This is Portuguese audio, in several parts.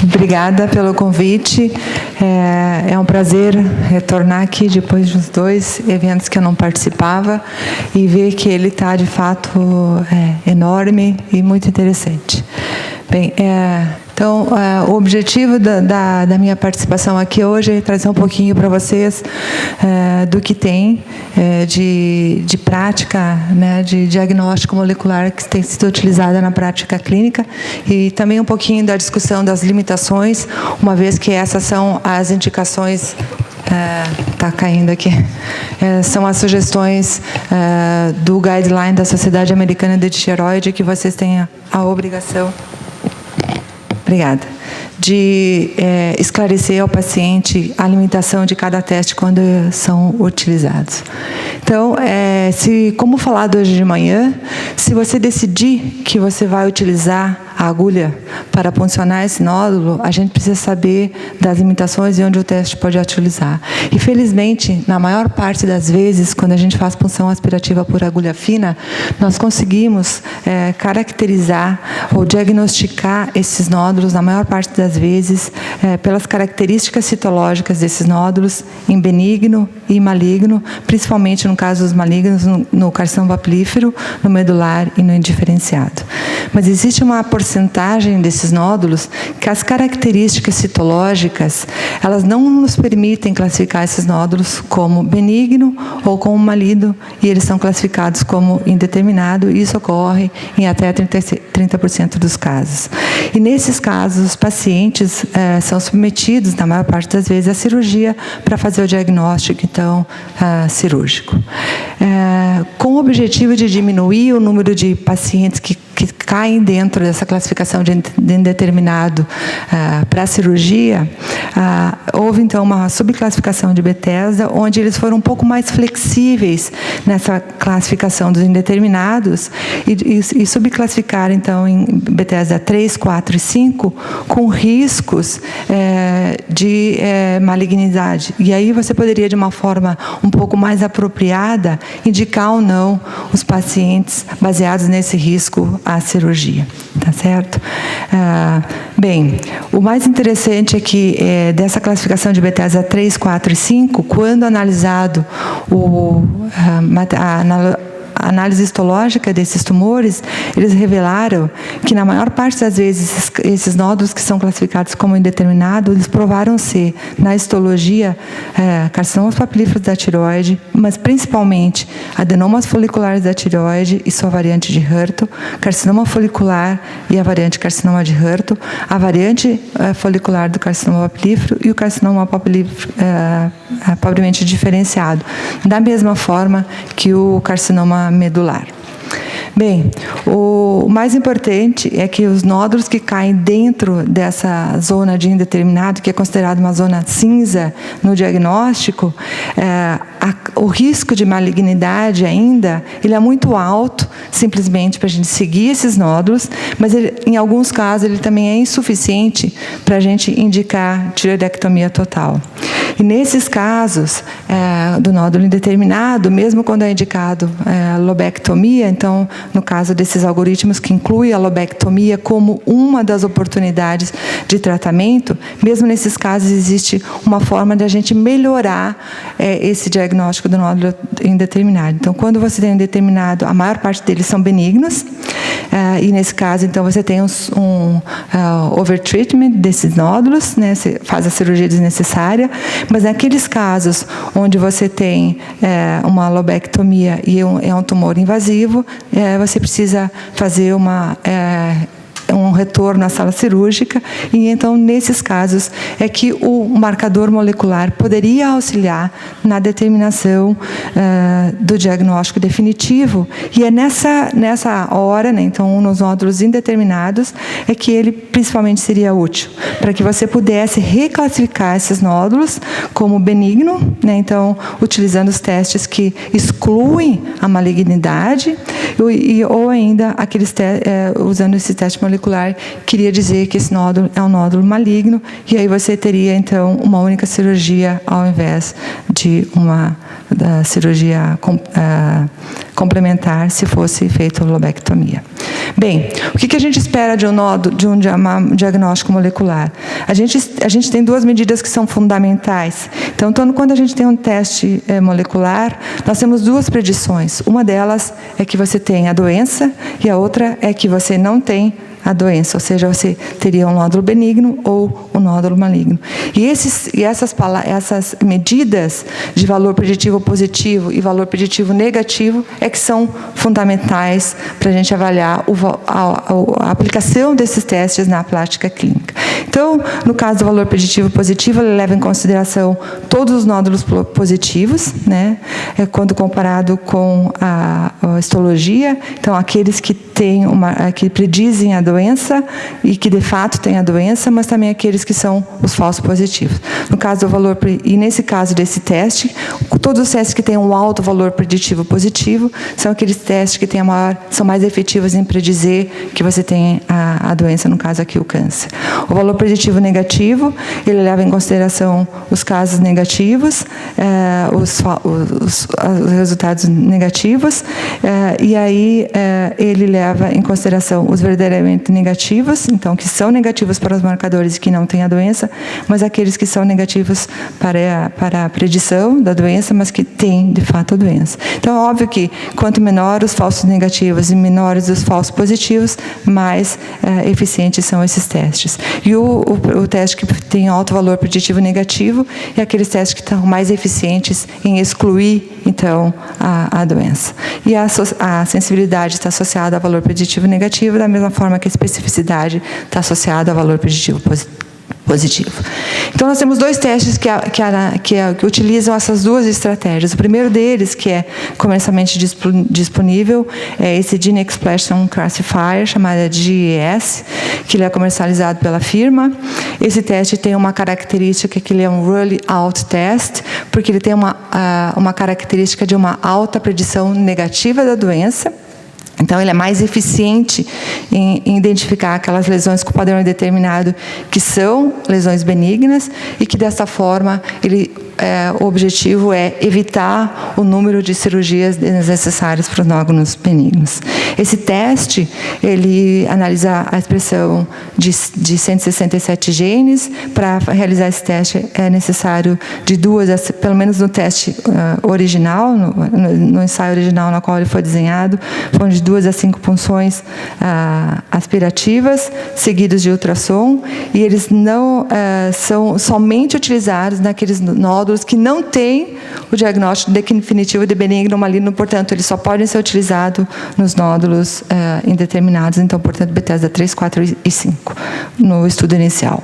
Obrigada pelo convite. É um prazer retornar aqui depois dos 2 eventos que eu não participava e ver que ele está, de fato, enorme e muito interessante. Bem, então, o objetivo da minha participação aqui hoje é trazer um pouquinho para vocês do que tem de prática, né, de diagnóstico molecular que tem sido utilizada na prática clínica e também um pouquinho da discussão das limitações, uma vez que essas são as indicações. Está caindo aqui. São as sugestões do guideline da Sociedade Americana de Tireoide que vocês têm a obrigação. Obrigada. De esclarecer ao paciente a limitação de cada teste quando são utilizados. Então, como falado hoje de manhã, se você decidir que você vai utilizar a agulha para puncionar esse nódulo, a gente precisa saber das limitações e onde o teste pode utilizar. E, felizmente, na maior parte das vezes, quando a gente faz punção aspirativa por agulha fina, nós conseguimos caracterizar ou diagnosticar esses nódulos, na maior parte das vezes, pelas características citológicas desses nódulos, em benigno e maligno, principalmente no caso dos malignos, no carcinoma papilífero, no medular e no indiferenciado. Mas existe uma porcentagem desses nódulos que as características citológicas, elas não nos permitem classificar esses nódulos como benigno ou como maligno, e eles são classificados como indeterminado, e isso ocorre em até 30% dos casos. E nesses casos, os pacientes são submetidos, na maior parte das vezes, à cirurgia para fazer o diagnóstico, então, cirúrgico. Com o objetivo de diminuir o número de pacientes que caem dentro dessa classificação de indeterminado para a cirurgia, houve, então, uma subclassificação de Bethesda, onde eles foram um pouco mais flexíveis nessa classificação dos indeterminados e subclassificaram, então, em Bethesda 3, 4 e 5, com riscos de malignidade. E aí você poderia, de uma forma um pouco mais apropriada, indicar ou não os pacientes baseados nesse risco à cirurgia, tá certo? Bem, o mais interessante é que dessa classificação de Bethesda 3, 4 e 5, quando analisado a análise histológica desses tumores, eles revelaram que, na maior parte das vezes, esses nódulos que são classificados como indeterminados, eles provaram ser, na histologia, carcinomas papilíferos da tireoide, mas principalmente adenomas foliculares da tireoide e sua variante de Hurto, carcinoma folicular e a variante carcinoma de Hurto, a variante folicular do carcinoma papilífero e o carcinoma papilífero pobremente diferenciado, da mesma forma que o carcinoma medular. Bem, o mais importante é que os nódulos que caem dentro dessa zona de indeterminado, que é considerada uma zona cinza no diagnóstico, o risco de malignidade ainda, ele é muito alto, simplesmente para a gente seguir esses nódulos, mas em alguns casos ele também é insuficiente para a gente indicar tireoidectomia total. E nesses casos do nódulo indeterminado, mesmo quando é indicado lobectomia, então, no caso desses algoritmos que inclui a lobectomia como uma das oportunidades de tratamento, mesmo nesses casos existe uma forma de a gente melhorar esse diagnóstico do nódulo indeterminado. Então, quando você tem um indeterminado, a maior parte deles são benignos, e nesse caso, então, você tem um overtreatment desses nódulos, né, você faz a cirurgia desnecessária, mas naqueles casos onde você tem uma lobectomia e é um tumor invasivo, você precisa fazer um retorno à sala cirúrgica, e então, nesses casos, é que o marcador molecular poderia auxiliar na determinação do diagnóstico definitivo, e é nessa hora, né, então, nos nódulos indeterminados, é que ele principalmente seria útil, para que você pudesse reclassificar esses nódulos como benigno, né, então, utilizando os testes que excluem a malignidade, ou ainda aqueles usando esse teste molecular, queria dizer que esse nódulo é um nódulo maligno, e aí você teria, então, uma única cirurgia ao invés de uma da cirurgia complementar se fosse feita lobectomia. Bem, o que a gente espera de um diagnóstico molecular? A gente tem duas medidas que são fundamentais. Então, quando a gente tem um teste molecular, nós temos duas predições. Uma delas é que você tem a doença e a outra é que você não tem a doença, ou seja, você teria um nódulo benigno ou um nódulo maligno. E essas medidas de valor preditivo positivo e valor preditivo negativo é que são fundamentais para a gente avaliar a aplicação desses testes na prática clínica. Então, no caso do valor preditivo positivo, ele leva em consideração todos os nódulos positivos, né, quando comparado com a histologia. Então, aqueles que que predizem a doença e que de fato têm a doença, mas também aqueles que são os falsos positivos. No caso do valor, e nesse caso desse teste, todos os testes que têm um alto valor preditivo positivo são aqueles testes que são mais efetivos em predizer que você tem a doença, no caso aqui o câncer. O valor preditivo negativo, ele leva em consideração os casos negativos, os resultados negativos, e aí ele leva em consideração os verdadeiramente negativos, então que são negativos para os marcadores e que não têm a doença, mas aqueles que são negativos para a predição da doença, mas que têm de fato a doença. Então é óbvio que quanto menor os falsos negativos e menores os falsos positivos, mais eficientes são esses testes. E o teste que tem alto valor preditivo negativo é aqueles testes que estão mais eficientes em excluir então a doença. E a sensibilidade está associada a valor preditivo negativo, da mesma forma que a especificidade está associada a valor preditivo positivo. Então, nós temos dois testes que utilizam essas duas estratégias. O primeiro deles, que é comercialmente disponível, é esse Gene Expression Classifier, chamado GES, que ele é comercializado pela firma. Esse teste tem uma característica que ele é um Rule Out Test, porque ele tem uma característica de uma alta predição negativa da doença. Então, ele é mais eficiente em identificar aquelas lesões com padrão indeterminado que são lesões benignas e que, dessa forma, o objetivo é evitar o número de cirurgias desnecessárias para os nódulos benignos. Esse teste, ele analisa a expressão de 167 genes. Para realizar esse teste, é necessário pelo menos no teste original, no ensaio original no qual ele foi desenhado, foram de 2 a 5 punções aspirativas, seguidos de ultrassom, e eles não são somente utilizados naqueles nódulos que não têm o diagnóstico definitivo de benigno ou maligno, portanto, eles só podem ser utilizados nos nódulos indeterminados, então, portanto, Bethesda 3, 4 e 5, no estudo inicial.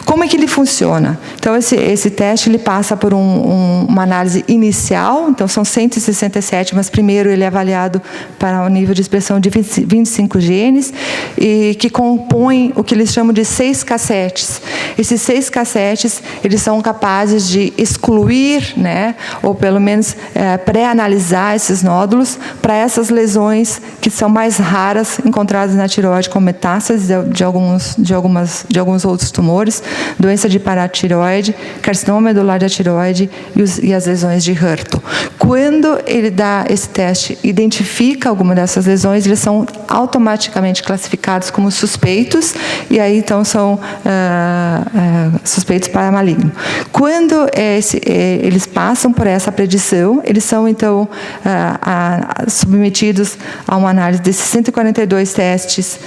Como é que ele funciona? Então, esse teste ele passa por uma análise inicial, então são 167, mas primeiro ele é avaliado para o nível de expressão de 25 genes, e que compõem o que eles chamam de 6 cassetes. Esses 6 cassetes, eles são capazes de excluir, né, ou pelo menos pré-analisar esses nódulos para essas lesões que são mais raras encontradas na tireoide, como metástases de alguns outros tumores, doença de paratireoide, carcinoma medular da tireoide e as lesões de HER2. Quando ele dá esse teste, identifica alguma dessas lesões, eles são automaticamente classificados como suspeitos, e aí então são suspeitos para maligno. Quando eles passam por essa predição, eles são então submetidos a uma análise desses 142 testes,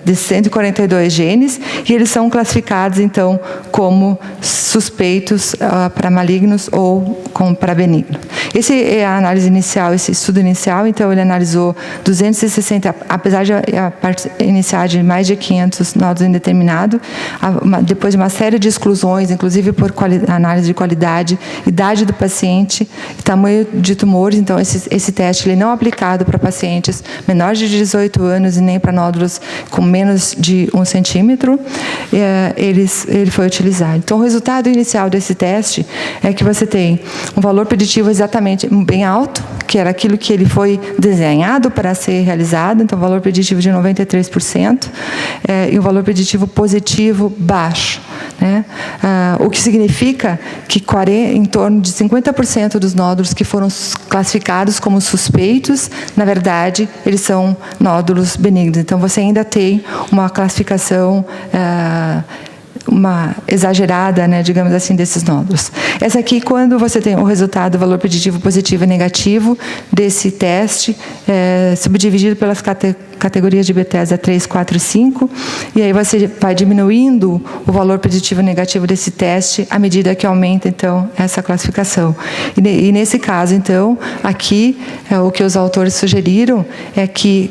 desses 142 genes, e eles são classificados então como suspeitos para malignos ou como para benignos. Essa é a análise inicial, esse estudo inicial. Então, ele analisou 260, apesar de iniciar de mais de 500 nódulos indeterminados, depois de uma série de exclusões, inclusive por análise de qualidade, idade do paciente, tamanho de tumores. Então, esse teste ele não é aplicado para pacientes menores de 18 anos e nem para nódulos com menos de 1 centímetro. Ele foi utilizado. Então, o resultado inicial desse teste é que você tem um valor preditivo exatamente bem alto, que era aquilo que ele foi desenhado para ser realizado, então valor preditivo de 93%, e um valor preditivo positivo baixo. né? O que significa que em torno de 50% dos nódulos que foram classificados como suspeitos, na verdade, eles são nódulos benignos. Então, você ainda tem uma classificação exagerada, né, digamos assim, desses nódulos. Essa aqui, quando você tem o resultado, valor preditivo positivo e negativo desse teste, subdividido pelas categorias de Bethesda 3, 4 e 5, e aí você vai diminuindo o valor preditivo e negativo desse teste à medida que aumenta, então, essa classificação. E nesse caso, então, aqui, o que os autores sugeriram é que,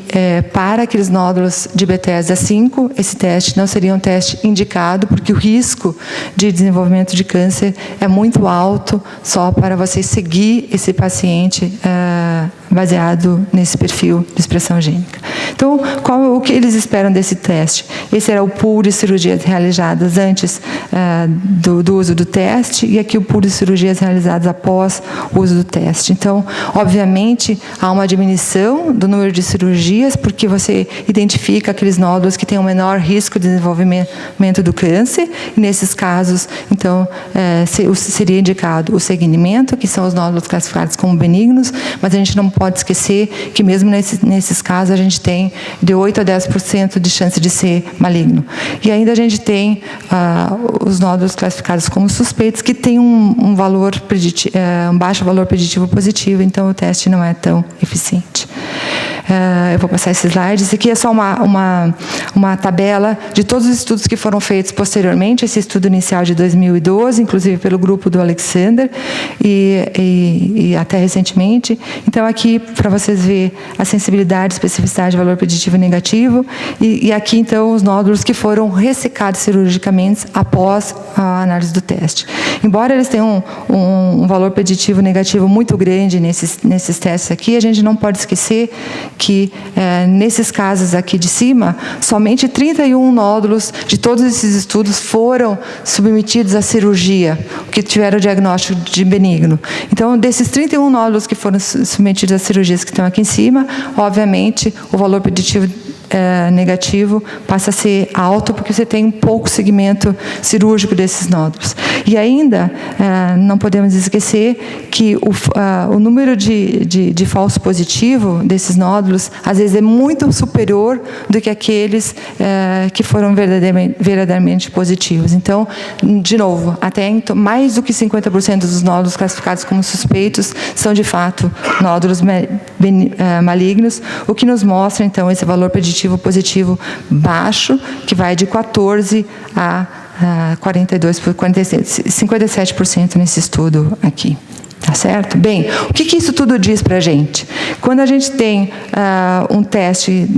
para aqueles nódulos de Bethesda 5, esse teste não seria um teste indicado, porque o risco de desenvolvimento de câncer é muito alto só para você seguir esse paciente baseado nesse perfil de expressão gênica. Então, o que eles esperam desse teste? Esse era o pool de cirurgias realizadas antes do uso do teste, e aqui o pool de cirurgias realizadas após o uso do teste. Então, obviamente, há uma diminuição do número de cirurgias, porque você identifica aqueles nódulos que têm um menor risco de desenvolvimento do câncer, e nesses casos, então, seria indicado o segmento, que são os nódulos classificados como benignos, mas a gente não pode esquecer que mesmo nesses casos a gente tem de 8 a 10% de chance de ser maligno. E ainda a gente tem os nódulos classificados como suspeitos, que tem um valor preditivo, um baixo valor preditivo positivo, então o teste não é tão eficiente. Eu vou passar esse slide. Esse aqui é só uma tabela de todos os estudos que foram feitos posteriormente, esse estudo inicial de 2012, inclusive pelo grupo do Alexander, e até recentemente. Então, aqui, para vocês verem a sensibilidade, especificidade, valor preditivo e negativo, e aqui, então, os nódulos que foram ressecados cirurgicamente após a análise do teste. Embora eles tenham um valor preditivo negativo muito grande nesses testes aqui, a gente não pode esquecer que, nesses casos aqui de cima, somente 31 nódulos de todos esses estudos foram submetidos à cirurgia, que tiveram o diagnóstico de benigno. Então, desses 31 nódulos que foram submetidos às cirurgias que estão aqui em cima, obviamente, o valor preditivo negativo passa a ser alto, porque você tem um pouco segmento cirúrgico desses nódulos. E ainda, não podemos esquecer que o número de falso positivo desses nódulos, às vezes, é muito superior do que aqueles que foram verdadeiramente positivos. Então, de novo, até mais do que 50% dos nódulos classificados como suspeitos são, de fato, nódulos malignos, o que nos mostra, então, esse valor preditivo positivo baixo, que vai de 14 a 57% nesse estudo aqui. Tá certo? Bem, o que isso tudo diz para a gente? Quando a gente tem um teste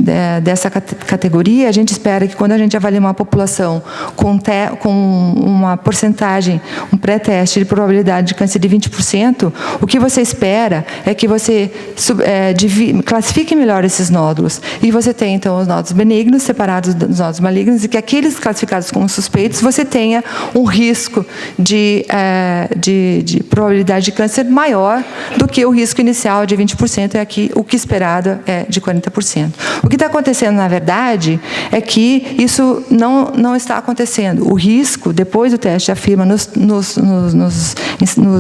dessa categoria, a gente espera que, quando a gente avalia uma população com uma porcentagem, um pré-teste de probabilidade de câncer de 20%, o que você espera é que você classifique melhor esses nódulos. E você tem, então, os nódulos benignos separados dos nódulos malignos, e que aqueles classificados como suspeitos, você tenha um risco de probabilidade de câncer maior do que o risco inicial de 20%, e aqui o que esperado é de 40%. O que está acontecendo, na verdade, é que isso não está acontecendo. O risco, depois do teste, afirma nos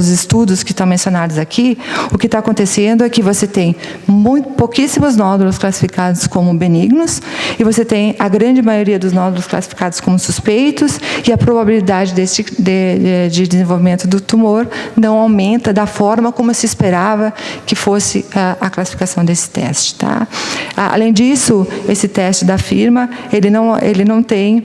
estudos que estão mencionados aqui, o que está acontecendo é que você tem pouquíssimos nódulos classificados como benignos, e você tem a grande maioria dos nódulos classificados como suspeitos, e a probabilidade de desenvolvimento do tumor não aumenta da forma como se esperava que fosse a classificação desse teste. Tá? Além disso, esse teste da firma, ele não tem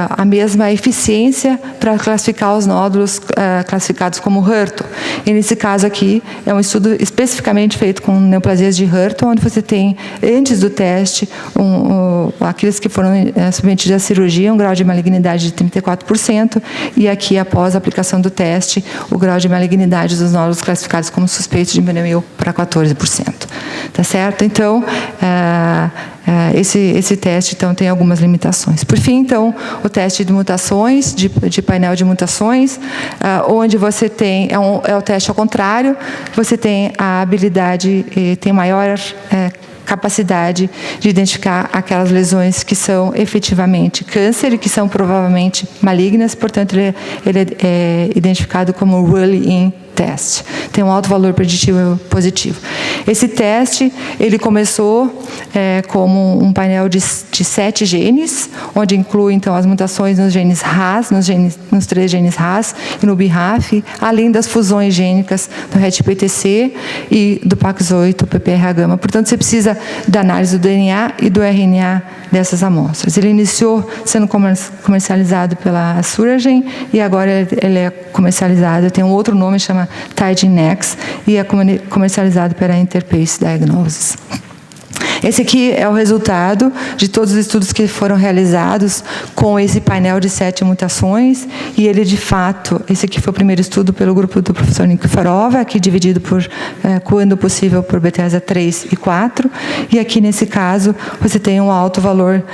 a mesma eficiência para classificar os nódulos classificados como HER2. E nesse caso aqui, é um estudo especificamente feito com neoplasias de HER2, onde você tem, antes do teste, aqueles que foram submetidos à cirurgia, um grau de malignidade de 34%, e aqui, após a aplicação do teste, o grau de malignidade dos nódulos classificados como suspeitos diminuiu para 14%. Tá certo? Então, esse teste, então, tem algumas limitações. Por fim, então, o teste de mutações, de painel de mutações, onde você tem, é o teste ao contrário, você tem a habilidade, tem maior capacidade de identificar aquelas lesões que são efetivamente câncer e que são provavelmente malignas, portanto, ele é identificado como Rule-in teste. Tem um alto valor preditivo positivo. Esse teste, ele começou como um painel de 7 genes, onde inclui, então, as mutações nos genes RAS, nos 3 genes RAS e no BRAF, além das fusões gênicas do RET-PTC e do PAX8, PPRH-gama. Portanto, você precisa da análise do DNA e do RNA dessas amostras. Ele iniciou sendo comercializado pela Suragen e agora ele é comercializado, tem um outro nome, chama TIDNex, e é comercializado pela Interpace Diagnosis. Esse aqui é o resultado de todos os estudos que foram realizados com esse painel de 7 mutações, e ele, de fato, esse aqui foi o primeiro estudo pelo grupo do professor Nikiforova, aqui dividido por, quando possível, por Bethesda 3 e 4, e aqui, nesse caso, você tem um alto valor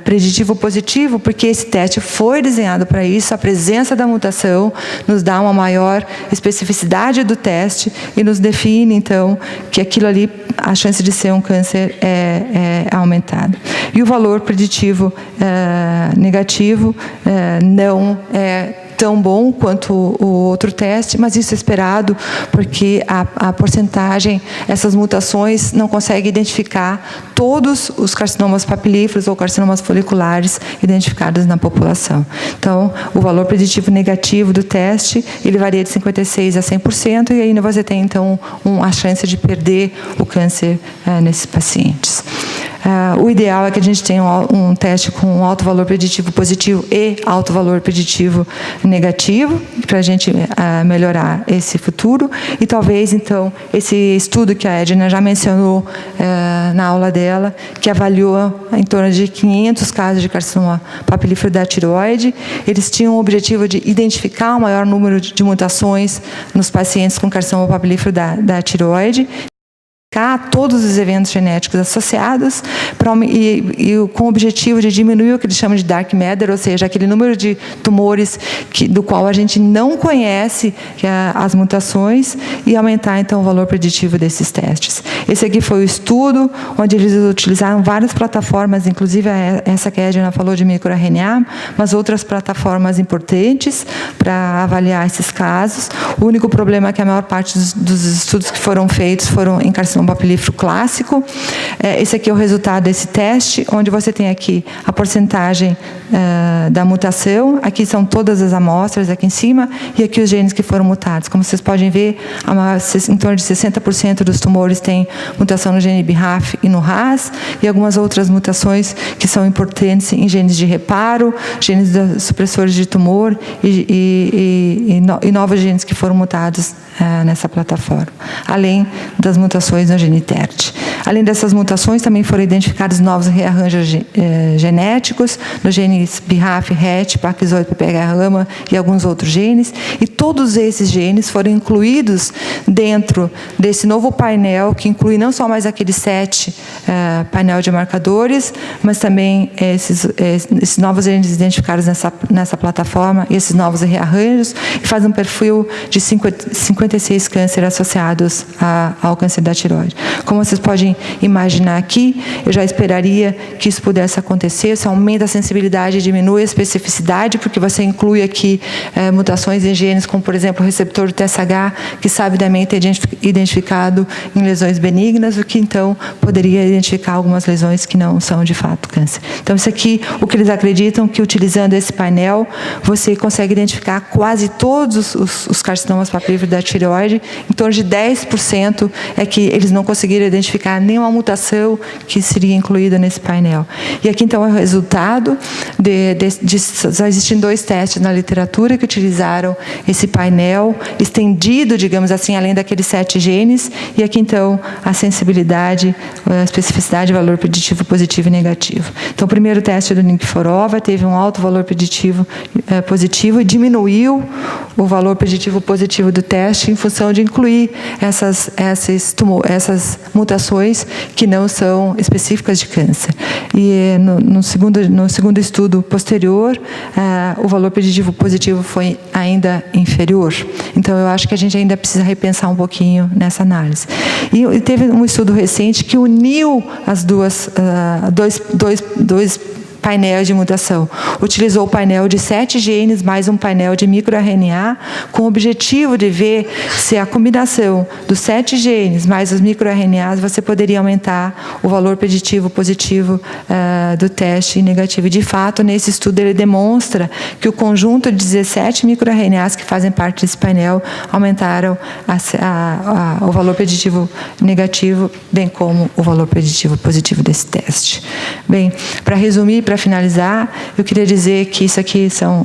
preditivo positivo, porque esse teste foi desenhado para isso, a presença da mutação nos dá uma maior especificidade do teste e nos define, então, que aquilo ali, a chance de ser um câncer é aumentada. E o valor preditivo negativo não é tão bom quanto o outro teste, mas isso é esperado porque a porcentagem, essas mutações não conseguem identificar todos os carcinomas papilíferos ou carcinomas foliculares identificados na população. Então, o valor preditivo negativo do teste, ele varia de 56% a 100%, e ainda você tem, então, a chance de perder o câncer nesses pacientes. O ideal é que a gente tenha um teste com alto valor preditivo positivo e alto valor preditivo negativo, para a gente melhorar esse futuro. E talvez, então, esse estudo que a Edna já mencionou na aula dela, que avaliou em torno de 500 casos de carcinoma papilífero da tireoide, eles tinham o objetivo de identificar o maior número de mutações nos pacientes com carcinoma papilífero da tireoide, todos os eventos genéticos associados e com o objetivo de diminuir o que eles chamam de dark matter, ou seja, aquele número de tumores do qual a gente não conhece as mutações, e aumentar, então, o valor preditivo desses testes. Esse aqui foi o estudo onde eles utilizaram várias plataformas, inclusive essa que a Edna falou de microRNA, mas outras plataformas importantes para avaliar esses casos. O único problema é que a maior parte dos estudos que foram feitos foram em carcinoma papilífero clássico. Esse aqui é o resultado desse teste, onde você tem aqui a porcentagem da mutação. Aqui são todas as amostras, aqui em cima, e aqui os genes que foram mutados. Como vocês podem ver, em torno de 60% dos tumores têm mutação no gene BRAF e no RAS, e algumas outras mutações que são importantes em genes de reparo, genes supressores de tumor e novos genes que foram mutados nessa plataforma, além das mutações no gene TERT. Além dessas mutações, também foram identificados novos rearranjos genéticos nos genes BRAF, RET, PAX8, PPRH-gama e alguns outros genes, e todos esses genes foram incluídos dentro desse novo painel, que inclui não só mais aqueles 7 painel de marcadores, mas também esses novos genes identificados nessa plataforma, e esses novos rearranjos, e faz um perfil de 56 cânceres associados ao câncer da tireoide. Como vocês podem imaginar aqui, eu já esperaria que isso pudesse acontecer. Você aumenta a sensibilidade e diminui a especificidade, porque você inclui aqui mutações em genes, como, por exemplo, o receptor do TSH, que sabidamente é identificado em lesões benignas, o que, então, poderia identificar algumas lesões que não são, de fato, câncer. Então, isso aqui, o que eles acreditam, que utilizando esse painel, você consegue identificar quase todos os carcinomas papilíferos da tireoide. Em torno de 10% é que eles não conseguiram identificar nenhuma mutação que seria incluída nesse painel. E aqui, então, é o resultado já existem 2 testes na literatura que utilizaram esse painel estendido, digamos assim, além daqueles 7 genes, e aqui, então, a sensibilidade, a especificidade, valor preditivo positivo e negativo. Então, o primeiro teste do Nikiforova teve um alto valor preditivo positivo e diminuiu o valor preditivo positivo do teste em função de incluir essas mutações mutações que não são específicas de câncer. E no segundo estudo posterior, o valor preditivo positivo foi ainda inferior. Então, eu acho que a gente ainda precisa repensar um pouquinho nessa análise. E teve um estudo recente que uniu as dois painéis de mutação. Utilizou o painel de 7 genes mais um painel de microRNA, com o objetivo de ver se a combinação dos 7 genes mais os microRNAs, você poderia aumentar o valor preditivo positivo do teste negativo. E, de fato, nesse estudo, ele demonstra que o conjunto de 17 microRNAs que fazem parte desse painel aumentaram o valor preditivo negativo, bem como o valor preditivo positivo desse teste. Bem, para resumir, para finalizar, eu queria dizer que isso aqui são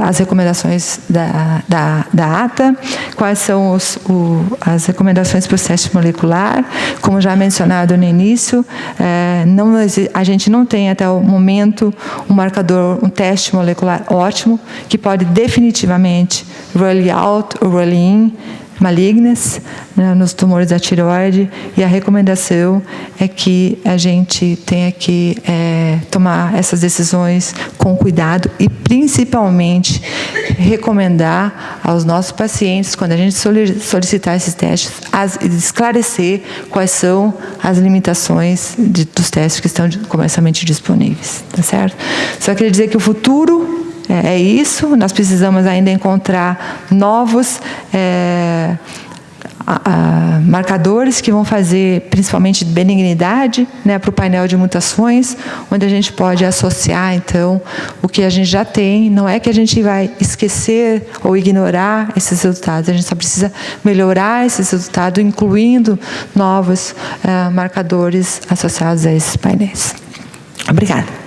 as recomendações da ATA, quais são as recomendações para o teste molecular. Como já mencionado no início, a gente não tem até o momento um teste molecular ótimo, que pode definitivamente rule out ou rule in malignas, né, nos tumores da tireoide, e a recomendação é que a gente tenha que tomar essas decisões com cuidado e, principalmente, recomendar aos nossos pacientes, quando a gente solicitar esses testes, esclarecer quais são as limitações dos testes que estão comercialmente disponíveis, tá certo? Só queria dizer que o futuro é isso, nós precisamos ainda encontrar novos marcadores que vão fazer, principalmente, benignidade, né, para o painel de mutações, onde a gente pode associar, então, o que a gente já tem. Não é que a gente vai esquecer ou ignorar esses resultados, a gente só precisa melhorar esses resultados, incluindo novos marcadores associados a esses painéis. Obrigada.